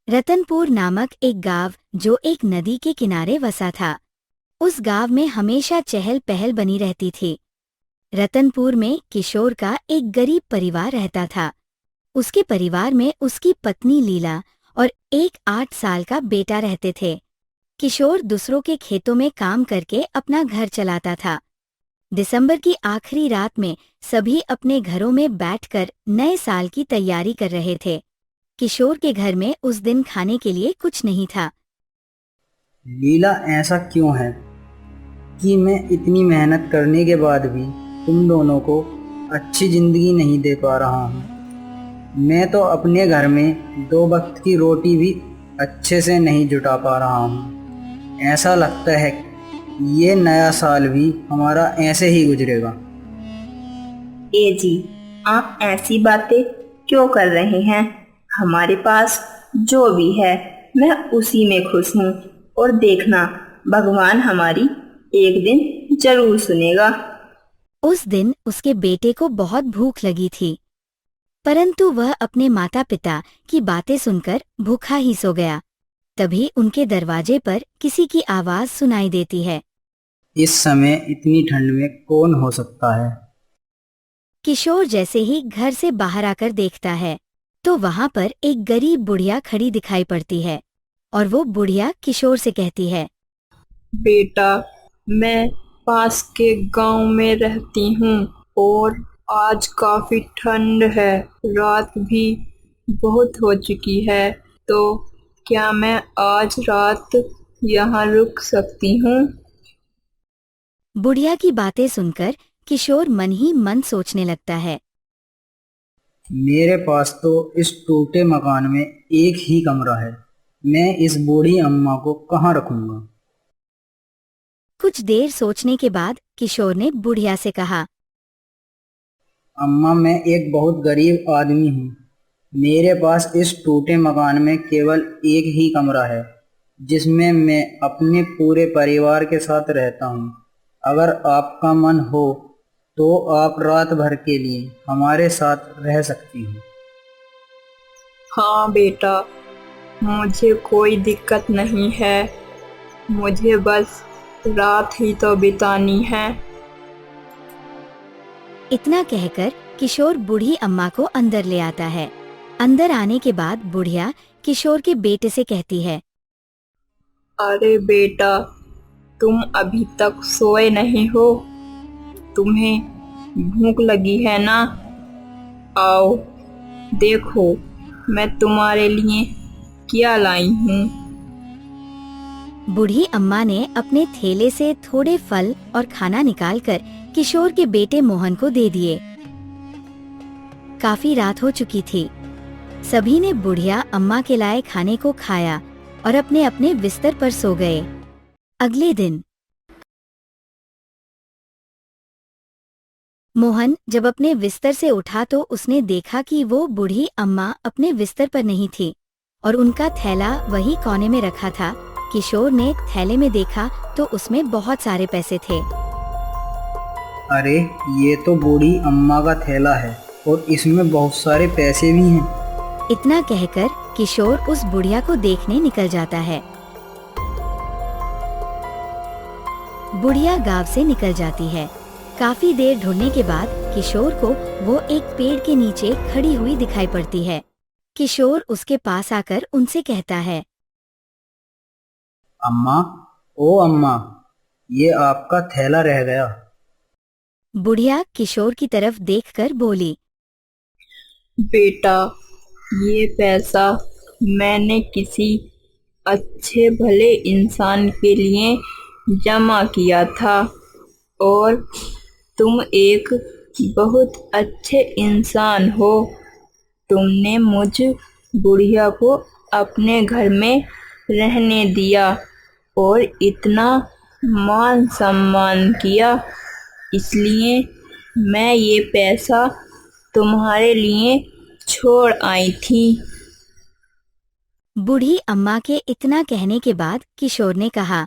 रतनपुर नामक एक गांव जो एक नदी के किनारे बसा था। उस गांव में हमेशा चहल पहल बनी रहती थी। रतनपुर में किशोर का एक गरीब परिवार रहता था। उसके परिवार में उसकी पत्नी लीला और एक 8 साल का बेटा रहते थे। किशोर दूसरों के खेतों में काम करके अपना घर चलाता था। दिसंबर की आखिरी रात में सभी अपने घरों में बैठकर नए साल की तैयारी कर रहे थे। किशोर के घर में उस दिन खाने के लिए कुछ नहीं था। लीला, ऐसा क्यों है कि मैं इतनी मेहनत करने के बाद भी तुम दोनों को अच्छी जिंदगी नहीं दे पा रहा हूँ। मैं तो अपने घर में 2 वक्त की रोटी भी अच्छे से नहीं जुटा पा रहा हूँ। ऐसा लगता है ये नया साल भी हमारा ऐसे ही गुजरेगा। ए जी, आप ऐसी बातें क्यों कर रहे हैं? हमारे पास जो भी है मैं उसी में खुश हूँ। और देखना, भगवान हमारी एक दिन जरूर सुनेगा। उस दिन उसके बेटे को बहुत भूख लगी थी, परंतु वह अपने माता पिता की बातें सुनकर भूखा ही सो गया। तभी उनके दरवाजे पर किसी की आवाज सुनाई देती है। इस समय इतनी ठंड में कौन हो सकता है? किशोर जैसे ही घर से बाहर आकर देखता है तो वहां पर एक गरीब बुढ़िया खड़ी दिखाई पड़ती है और वो बुढ़िया किशोर से कहती है, बेटा, मैं पास के गांव में रहती हूँ और आज काफी ठंड है। रात भी बहुत हो चुकी है, तो क्या मैं आज रात यहाँ रुक सकती हूँ? बुढ़िया की बातें सुनकर किशोर मन ही मन सोचने लगता है। मेरे पास तो इस टूटे मकान में एक ही कमरा है। मैं इस बूढ़ी अम्मा को कहाँ रखूंगा? कुछ देर सोचने के बाद किशोर ने बुढ़िया से कहा, अम्मा, मैं एक बहुत गरीब आदमी हूँ। मेरे पास इस टूटे मकान में केवल एक ही कमरा है जिसमें मैं अपने पूरे परिवार के साथ रहता हूँ। अगर आपका मन हो तो आप रात भर के लिए हमारे साथ रह सकती हो। हाँ बेटा, मुझे कोई दिक्कत नहीं है। मुझे बस रात ही तो बितानी है। इतना कहकर किशोर बूढ़ी अम्मा को अंदर ले आता है। अंदर आने के बाद बुढ़िया किशोर के बेटे से कहती है, अरे बेटा, तुम अभी तक सोए नहीं हो? तुम्हें भूख लगी है ना? आओ, देखो मैं तुम्हारे लिए क्या लाई हूँ। बूढ़ी अम्मा ने अपने थैले से थोड़े फल और खाना निकालकर किशोर के बेटे मोहन को दे दिए। काफी रात हो चुकी थी। सभी ने बुढ़िया अम्मा के लाए खाने को खाया और अपने अपने बिस्तर पर सो गए। अगले दिन मोहन जब अपने बिस्तर से उठा तो उसने देखा कि वो बूढ़ी अम्मा अपने बिस्तर पर नहीं थी और उनका थैला वही कोने में रखा था। किशोर ने थैले में देखा तो उसमें बहुत सारे पैसे थे। अरे, ये तो बूढ़ी अम्मा का थैला है और इसमें बहुत सारे पैसे भी हैं। इतना कहकर किशोर उस बुढ़िया को देखने निकल जाता है। बुढ़िया गांव से निकल जाती है। काफी देर ढूंढने के बाद किशोर को वो एक पेड़ के नीचे खड़ी हुई दिखाई पड़ती है। किशोर उसके पास आकर उनसे कहता है, अम्मा, ओ अम्मा, ये आपका थैला रह गया। बुढ़िया किशोर की तरफ देखकर बोली, बेटा, ये पैसा मैंने किसी अच्छे भले इंसान के लिए जमा किया था और तुम एक बहुत अच्छे इंसान हो। तुमने मुझ बुढ़िया को अपने घर में रहने दिया और इतना मान सम्मान किया, इसलिए मैं ये पैसा तुम्हारे लिए छोड़ आई थी। बूढ़ी अम्मा के इतना कहने के बाद किशोर ने कहा,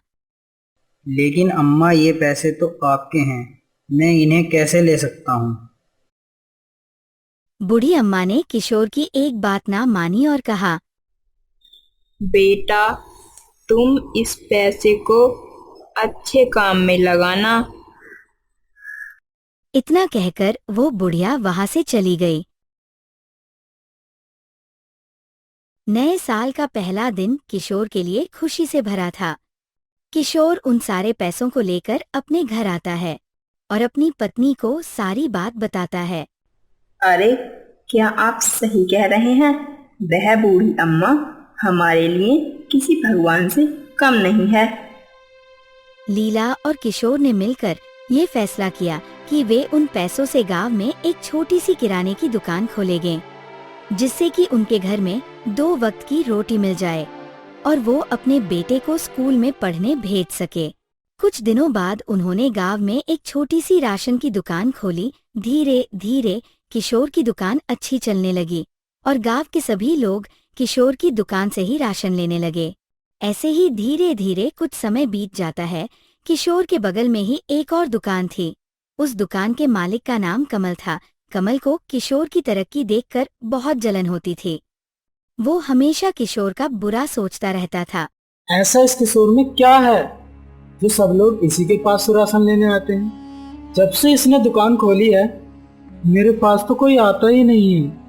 लेकिन अम्मा, ये पैसे तो आपके हैं। मैं इन्हें कैसे ले सकता हूँ? बूढ़ी अम्मा ने किशोर की एक बात ना मानी और कहा, बेटा, तुम इस पैसे को अच्छे काम में लगाना। इतना कहकर वो बुढ़िया वहां से चली गई। नए साल का पहला दिन किशोर के लिए खुशी से भरा था। किशोर उन सारे पैसों को लेकर अपने घर आता है और अपनी पत्नी को सारी बात बताता है। अरे, क्या आप सही कह रहे हैं? वह बूढ़ी अम्मा हमारे लिए किसी भगवान से कम नहीं है। लीला और किशोर ने मिलकर ये फैसला किया कि वे उन पैसों से गांव में एक छोटी सी किराने की दुकान खोलेंगे, जिससे कि उनके घर में 2 वक्त की रोटी मिल जाए और वो अपने बेटे को स्कूल में पढ़ने भेज सके। कुछ दिनों बाद उन्होंने गांव में एक छोटी सी राशन की दुकान खोली। धीरे धीरे किशोर की दुकान अच्छी चलने लगी और गांव के सभी लोग किशोर की दुकान से ही राशन लेने लगे। ऐसे ही धीरे धीरे कुछ समय बीत जाता है। किशोर के बगल में ही एक और दुकान थी। उस दुकान के मालिक का नाम कमल था। कमल को किशोर की तरक्की देखकर बहुत जलन होती थी। वो हमेशा किशोर का बुरा सोचता रहता था। ऐसा इस किशोर में क्या है जो सब लोग इसी के पास से राशन लेने आते हैं? जब से इसने दुकान खोली है मेरे पास तो कोई आता ही नहीं है।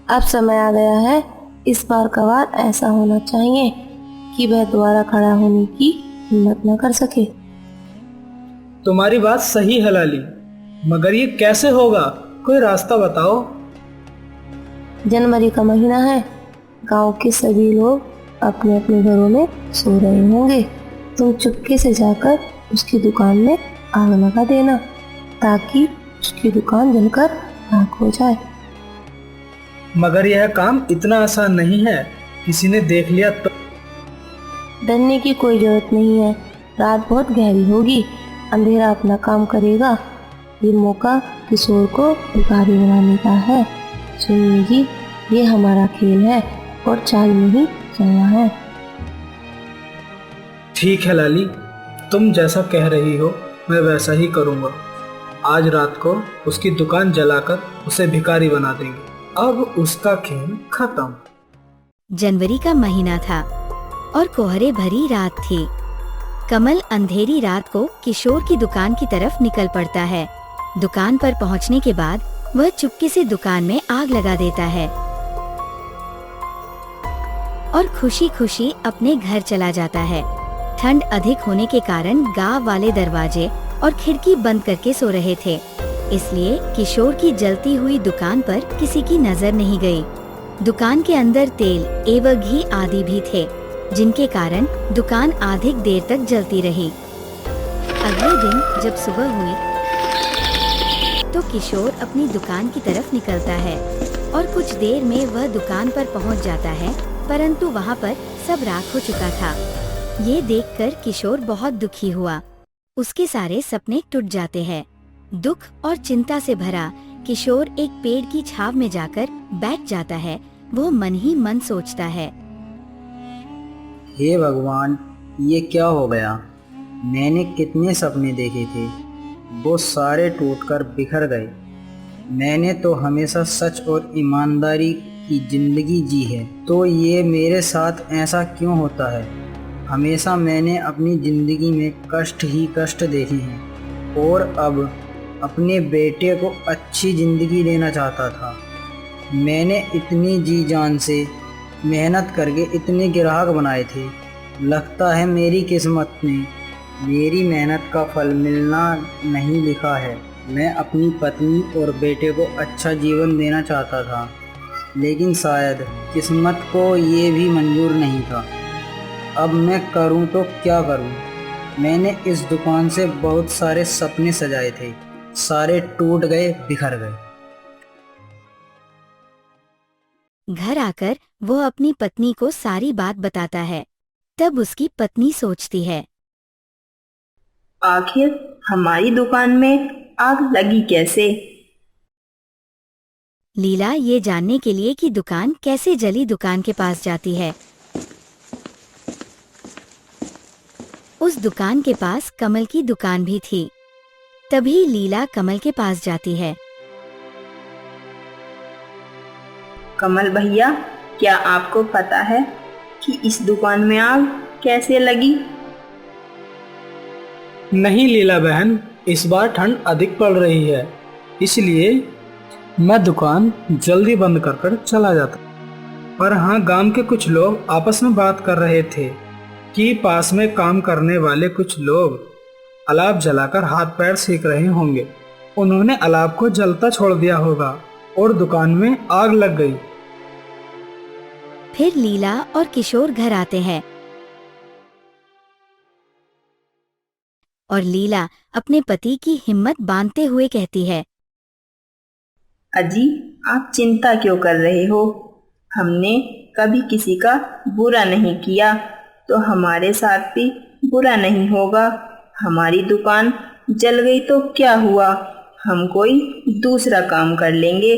अब समय आ गया है, इस बार का वार ऐसा होना चाहिए कि वह दोबारा खड़ा होने की हिम्मत न कर सके। तुम्हारी बात सही है लाली, मगर ये कैसे होगा? कोई रास्ता बताओ। जनवरी का महीना है, गांव के सभी लोग अपने अपने घरों में सो रहे होंगे। तुम चुपके से जाकर उसकी दुकान में आग लगा देना ताकि उसकी दुकान जलकर राख हो जाए। मगर यह काम इतना आसान नहीं है, किसी ने देख लिया तो। डरने की कोई जरूरत नहीं है, रात बहुत गहरी होगी, अंधेरा अपना काम करेगा। ये मौका किशोर को भिखारी बनाने का है। सुनिए जी, ये हमारा खेल है और चाल में ही चलना है। ठीक है लाली, तुम जैसा कह रही हो मैं वैसा ही करूँगा। आज रात को उसकी दुकान जलाकर उसे भिखारी बना देंगे। अब उसका खेल खत्म। जनवरी का महीना था और कोहरे भरी रात थी। कमल अंधेरी रात को किशोर की दुकान की तरफ निकल पड़ता है। दुकान पर पहुंचने के बाद वह चुपके से दुकान में आग लगा देता है और खुशी खुशी अपने घर चला जाता है। ठंड अधिक होने के कारण गांव वाले दरवाजे और खिड़की बंद करके सो रहे थे, इसलिए किशोर की जलती हुई दुकान पर किसी की नजर नहीं गई। दुकान के अंदर तेल एवं घी आदि भी थे, जिनके कारण दुकान अधिक देर तक जलती रही। अगले दिन जब सुबह हुई तो किशोर अपनी दुकान की तरफ निकलता है और कुछ देर में वह दुकान पर पहुंच जाता है, परंतु वहां पर सब राख हो चुका था। ये देखकर किशोर बहुत दुखी हुआ। उसके सारे सपने टूट जाते हैं। दुख और चिंता से भरा किशोर एक पेड़ की छाव में जाकर बैठ जाता है। वो मन ही मन सोचता है, हे भगवान, ये क्या हो गया? मैंने कितने सपने देखे थे, वो सारे टूटकर बिखर गए। मैंने तो हमेशा सच और ईमानदारी की जिंदगी जी है, तो ये मेरे साथ ऐसा क्यों होता है? हमेशा मैंने अपनी ज़िंदगी में कष्ट ही कष्ट देखे हैं और अब अपने बेटे को अच्छी ज़िंदगी देना चाहता था। मैंने इतनी जी जान से मेहनत करके इतने ग्राहक बनाए थे। लगता है मेरी किस्मत में मेरी मेहनत का फल मिलना नहीं लिखा है। मैं अपनी पत्नी और बेटे को अच्छा जीवन देना चाहता था, लेकिन शायद किस्मत को ये भी मंजूर नहीं था। अब मैं करूं तो क्या करूं? मैंने इस दुकान से बहुत सारे सपने सजाए थे, सारे टूट गए, बिखर गए। घर आकर वो अपनी पत्नी को सारी बात बताता है। तब उसकी पत्नी सोचती है, आखिर हमारी दुकान में आग लगी कैसे? लीला ये जानने के लिए कि दुकान कैसे जली दुकान के पास जाती है। उस दुकान के पास कमल की दुकान भी थी। तभी लीला कमल के पास जाती है। कमल भैया, क्या आपको पता है कि इस दुकान में आग कैसे लगी? नहीं लीला बहन, इस बार ठंड अधिक पड़ रही है, इसलिए मैं दुकान जल्दी बंद कर चला जाता। पर हाँ, गांव के कुछ लोग आपस में बात कर रहे थे कि पास में काम करने वाले कुछ लोग अलाव जलाकर हाथ पैर सेक रहे होंगे। उन्होंने अलाव को जलता छोड़ दिया होगा और दुकान में आग लग गई। फिर लीला और किशोर घर आते हैं और लीला अपने पति की हिम्मत बांधते हुए कहती है, अजी, आप चिंता क्यों कर रहे हो? हमने कभी किसी का बुरा नहीं किया, तो हमारे साथ भी बुरा नहीं होगा। हमारी दुकान जल गई तो क्या हुआ, हम कोई दूसरा काम कर लेंगे।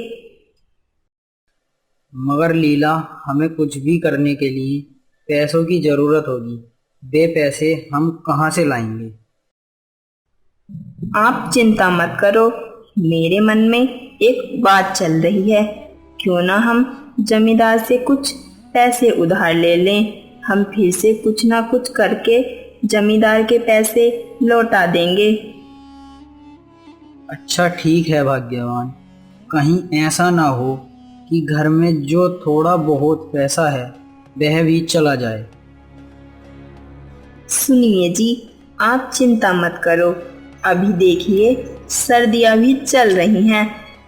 मगर लीला, हमें कुछ भी करने के लिए पैसों की जरूरत होगी। वे पैसे हम कहाँ से लाएंगे? आप चिंता मत करो, मेरे मन में एक बात चल रही है। क्यों ना हम जमींदार से कुछ पैसे उधार ले लें। हम फिर से कुछ ना कुछ करके जमींदार के पैसे लौटा देंगे। अच्छा ठीक है भाग्यवान, कहीं ऐसा ना हो कि घर में जो थोड़ा बहुत पैसा है वह भी चला जाए। सुनिए जी, आप चिंता मत करो। अभी देखिए, सर्दियां भी चल रही हैं।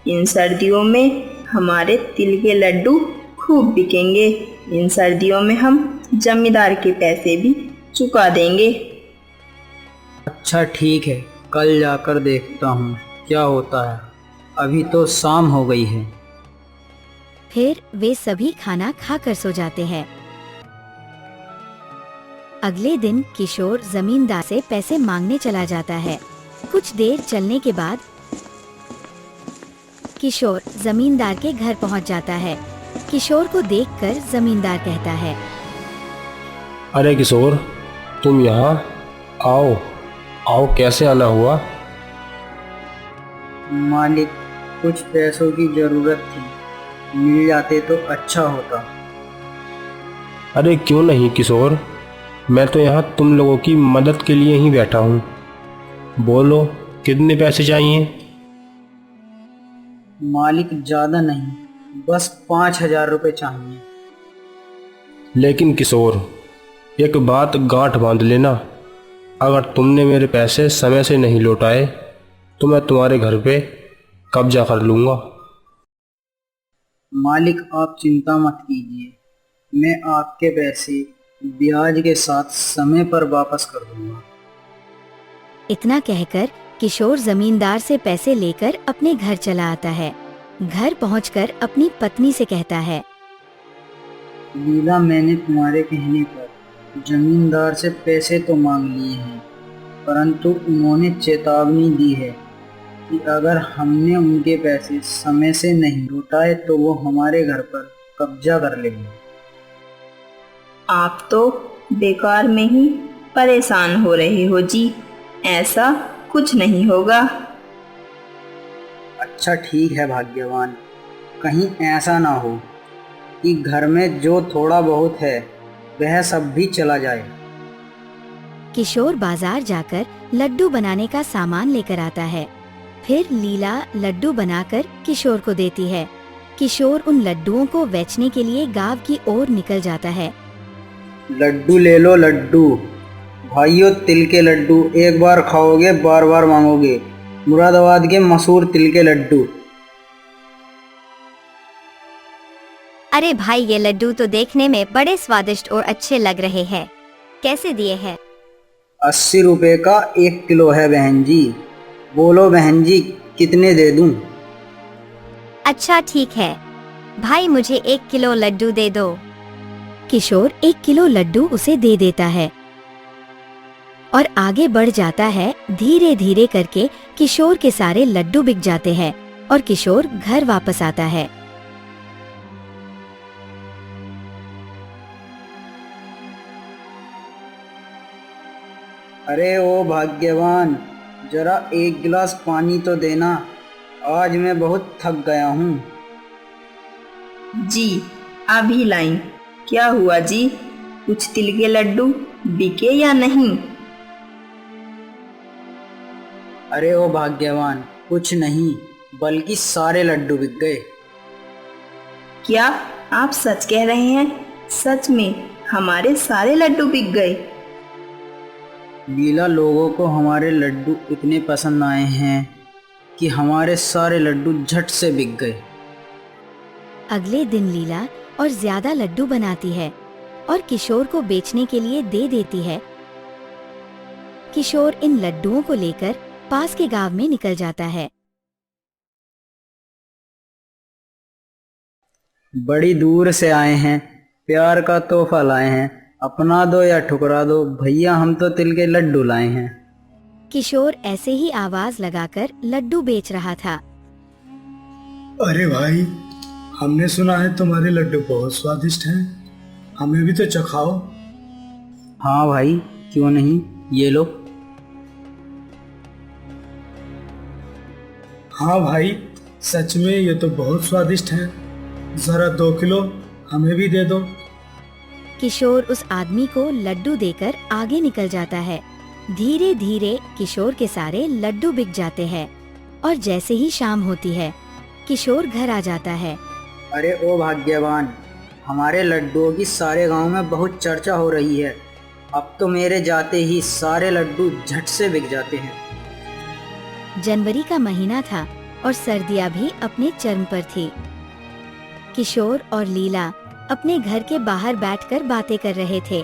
इन सर्दियों में हमारे तिल के लड्डू खूब बिकेंगे। इन सर्दियों में हम जमींदार के पैसे भी चुका देंगे। अच्छा ठीक है, कल जाकर देखता हूँ क्या होता है। अभी तो शाम हो गई है। फिर वे सभी खाना खाकर सो जाते हैं। अगले दिन किशोर जमींदार से पैसे मांगने चला जाता है। कुछ देर चलने के बाद किशोर जमींदार के घर पहुंच जाता है। किशोर को देखकर जमींदार कहता है, अरे किशोर, तुम यहाँ आओ आओ, कैसे आना हुआ? मालिक, कुछ पैसों की जरूरत थी, मिल जाते तो अच्छा होता। अरे क्यों नहीं किशोर, मैं तो यहाँ तुम लोगों की मदद के लिए ही बैठा हूँ। बोलो, कितने पैसे चाहिए? मालिक, ज़्यादा नहीं, बस 5,000 रुपये चाहिए। लेकिन किशोर, एक बात गांठ बांध लेना, अगर तुमने मेरे पैसे समय से नहीं लौटाए तो मैं तुम्हारे घर पे कब्जा कर लूँगा। मालिक, आप चिंता मत कीजिए, मैं आपके पैसे ब्याज के साथ समय पर वापस कर दूंगा। इतना कहकर किशोर जमींदार से पैसे लेकर अपने घर चला आता है। घर पहुंचकर अपनी पत्नी से कहता है, लीला, मैंने तुम्हारे कहने पर जमींदार से पैसे तो मांग लिए हैं, परंतु उन्होंने चेतावनी दी है कि अगर हमने उनके पैसे समय से नहीं लौटाए तो वो हमारे घर पर कब्जा कर लेंगे। आप तो बेकार में ही परेशान हो रहे हो जी, ऐसा कुछ नहीं होगा। अच्छा ठीक है भाग्यवान, कहीं ऐसा ना हो कि घर में जो थोड़ा बहुत है वह सब भी चला जाए। किशोर बाजार जाकर लड्डू बनाने का सामान लेकर आता है। फिर लीला लड्डू बनाकर किशोर को देती है। किशोर उन लड्डुओं को बेचने के लिए गांव की ओर निकल जाता है। लड्डू ले लो लड्डू, भाइयों, तिल के लड्डू, एक बार खाओगे बार बार मांगोगे। मुरादाबाद के मशहूर तिल के लड्डू। अरे भाई, ये लड्डू तो देखने में बड़े स्वादिष्ट और अच्छे लग रहे हैं। कैसे दिए हैं? 80 रुपए का 1 किलो है बहन जी। बोलो बहन जी, कितने दे दूं? अच्छा ठीक है भाई, मुझे 1 किलो लड्डू दे दो। किशोर 1 किलो लड्डू उसे दे देता है और आगे बढ़ जाता है। धीरे धीरे करके किशोर के सारे लड्डू बिक जाते हैं और किशोर घर वापस आता है। अरे ओ भाग्यवान, जरा 1 गिलास पानी तो देना, आज मैं बहुत थक गया हूँ। जी, अभी लाइन। क्या हुआ जी? कुछ तिल के लड्डू बिके या नहीं? अरे ओ भाग्यवान, कुछ नहीं बल्कि सारे लड्डू बिक गए। क्या आप सच कह रहे हैं? सच में हमारे सारे लड्डू बिक गए? लीला, लोगों को हमारे लड्डू इतने पसंद आए हैं कि हमारे सारे लड्डू झट से बिक गए। अगले दिन लीला और ज्यादा लड्डू बनाती है और किशोर को बेचने के लिए दे देती है। किशोर इन लड्डुओं को लेकर पास के गांव में निकल जाता है। बड़ी दूर से आए हैं, प्यार का तोहफा लाए हैं, अपना दो या ठुकरा दो, भैया हम तो तिल के लड्डू लाए हैं। किशोर ऐसे ही आवाज लगाकर लड्डू बेच रहा था। अरे भाई, हमने सुना है तुम्हारे लड्डू बहुत स्वादिष्ट हैं, हमें भी तो चखाओ। हाँ भाई, क्यों नहीं, ये लो। हाँ भाई, सच में ये तो बहुत स्वादिष्ट हैं, जरा 2 किलो हमें भी दे दो। किशोर उस आदमी को लड्डू देकर आगे निकल जाता है। धीरे धीरे किशोर के सारे लड्डू बिक जाते हैं और जैसे ही शाम होती है किशोर घर आ जाता है। अरे ओ भाग्यवान, हमारे लड्डुओं की सारे गांव में बहुत चर्चा हो रही है। अब तो मेरे जाते ही सारे लड्डू झट से बिक जाते हैं। जनवरी का महीना था और सर्दियां भी अपने चरम पर थी। किशोर और लीला अपने घर के बाहर बैठकर बातें कर रहे थे।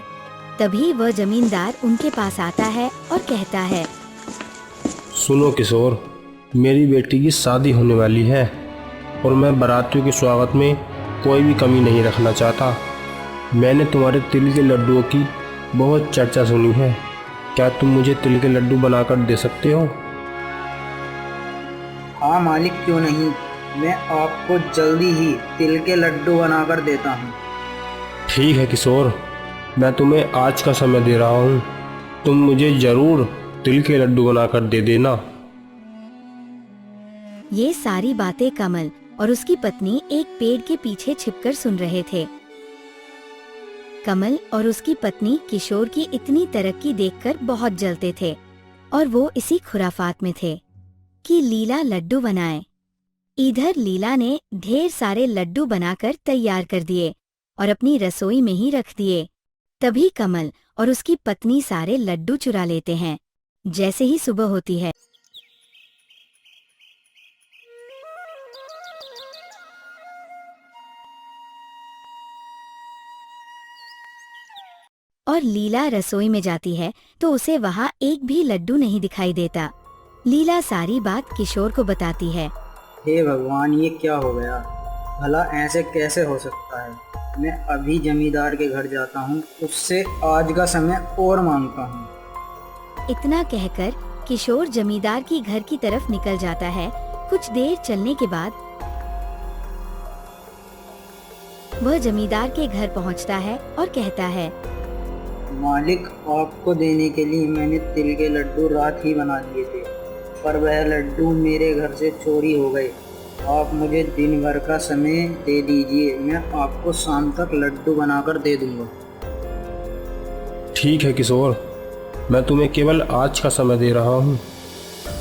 तभी वह जमींदार उनके पास आता है और कहता है, सुनो किशोर, मेरी बेटी की शादी होने वाली है और मैं बारातियों के स्वागत में कोई भी कमी नहीं रखना चाहता। मैंने तुम्हारे तिल के लड्डुओं की बहुत चर्चा सुनी है। क्या तुम मुझे तिल के लड्डू बनाकर दे सकते हो? हाँ मालिक, क्यों नहीं, मैं आपको जल्दी ही तिल के लड्डू बनाकर देता हूँ। ठीक है किशोर, मैं तुम्हें आज का समय दे रहा हूँ, तुम मुझे जरूर तिल के लड्डू बनाकर दे देना। ये सारी बातें कमल और उसकी पत्नी एक पेड़ के पीछे छिपकर सुन रहे थे। कमल और उसकी पत्नी किशोर की इतनी तरक्की देखकर बहुत जलते थे और वो इसी खुराफात में थे कि लीला लड्डू बनाए। इधर लीला ने ढेर सारे लड्डू बनाकर तैयार कर दिए और अपनी रसोई में ही रख दिए। तभी कमल और उसकी पत्नी सारे लड्डू चुरा लेते हैं। जैसे ही सुबह होती है और लीला रसोई में जाती है तो उसे वहाँ एक भी लड्डू नहीं दिखाई देता। लीला सारी बात किशोर को बताती है। हे भगवान, ये क्या हो गया, भला ऐसे कैसे हो सकता है। मैं अभी जमींदार के घर जाता हूँ, उससे आज का समय और मांगता हूँ। इतना कहकर किशोर जमींदार की घर की तरफ निकल जाता है। कुछ देर चलने के बाद वह जमींदार के घर पहुँचता है और कहता है, मालिक, आपको देने के लिए मैंने तिल के लड्डू रात ही बना दिए थे, पर वह लड्डू मेरे घर से चोरी हो गए। आप मुझे दिन भर का समय दे दीजिए, मैं आपको शाम तक लड्डू बनाकर दे दूंगा। ठीक है किशोर, मैं तुम्हें केवल आज का समय दे रहा हूँ,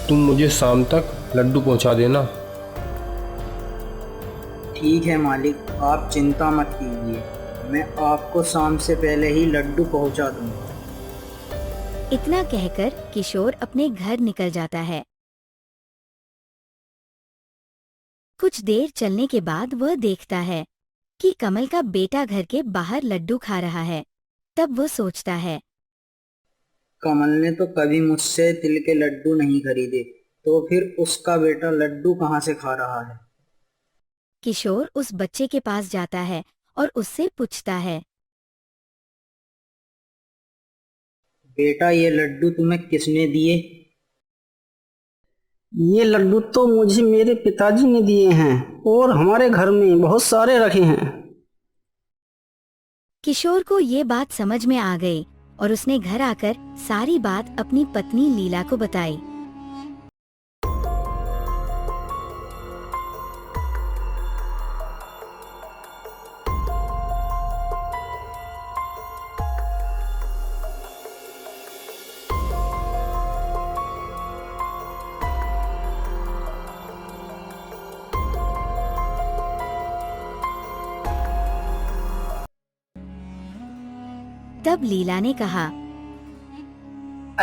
तुम मुझे शाम तक लड्डू पहुँचा देना। ठीक है मालिक, आप चिंता मत कीजिए, मैं आपको शाम से पहले ही लड्डू पहुँचा दूंगा। इतना कहकर किशोर अपने घर निकल जाता है। कुछ देर चलने के बाद वह देखता है कि कमल का बेटा घर के बाहर लड्डू खा रहा है। तब वो सोचता है, कमल ने तो कभी मुझसे तिल के लड्डू नहीं खरीदे, तो फिर उसका बेटा लड्डू कहाँ से खा रहा है। किशोर उस बच्चे के पास जाता है और उससे पूछता है, बेटा, ये लड्डू तुम्हें किसने दिए। ये लड्डू तो मुझे मेरे पिताजी ने दिए हैं और हमारे घर में बहुत सारे रखे हैं। किशोर को ये बात समझ में आ गई और उसने घर आकर सारी बात अपनी पत्नी लीला को बताई। तब लीला ने कहा,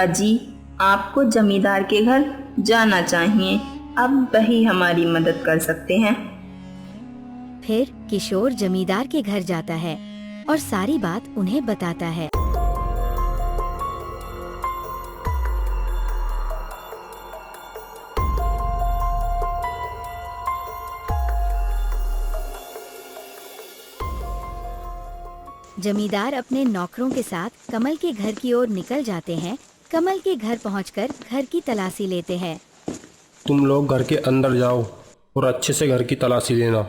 अजी, आपको जमींदार के घर जाना चाहिए, अब वही हमारी मदद कर सकते हैं। फिर किशोर जमींदार के घर जाता है और सारी बात उन्हें बताता है। जमींदार अपने नौकरों के साथ कमल के घर की ओर निकल जाते हैं। कमल के घर पहुंचकर घर की तलाशी लेते हैं। तुम लोग घर के अंदर जाओ और अच्छे से घर की तलाशी लेना।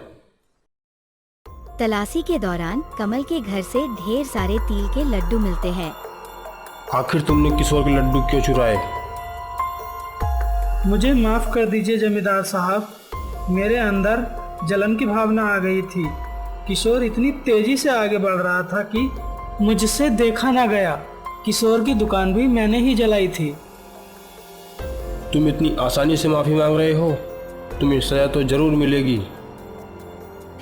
तलाशी के दौरान कमल के घर से ढेर सारे तिल के लड्डू मिलते हैं। आखिर तुमने किशोर के लड्डू क्यों चुराए? मुझे माफ कर दीजिए जमींदार साहब, मेरे अंदर जलन की भावना आ गई थी। किशोर इतनी तेजी से आगे बढ़ रहा था कि मुझसे देखा ना गया। किशोर की दुकान भी मैंने ही जलाई थी। तुम इतनी आसानी से माफी मांग रहे हो, तुम्हें सजा तो जरूर मिलेगी।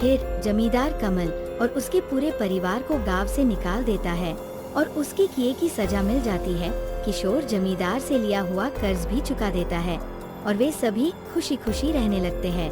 फिर जमींदार कमल और उसके पूरे परिवार को गांव से निकाल देता है और उसके किए की सजा मिल जाती है। किशोर जमींदार से लिया हुआ कर्ज भी चुका देता है और वे सभी खुशी खुशी रहने लगते हैं।